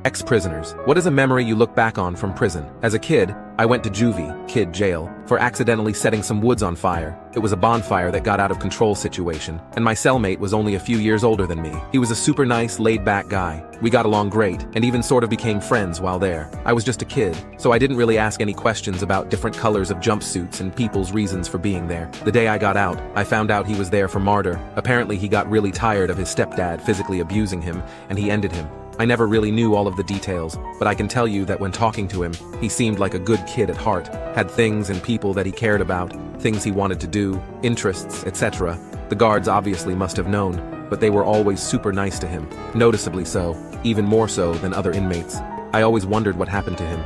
Ex-prisoners. What is a memory you look back on from prison? As a kid, I went to juvie, kid jail, for accidentally setting some woods on fire. It was a bonfire that got out of control situation, and my cellmate was only a few years older than me. He was a super nice, laid-back guy. We got along great, and even sort of became friends while there. I was just a kid, so I didn't really ask any questions about different colors of jumpsuits and people's reasons for being there. The day I got out, I found out he was there for martyr. Apparently he got really tired of his stepdad physically abusing him, and he ended him. I never really knew all of the details, but I can tell you that when talking to him, he seemed like a good kid at heart, had things and people that he cared about, things he wanted to do, interests, etc. The guards obviously must have known, but they were always super nice to him, noticeably so, even more so than other inmates. I always wondered what happened to him.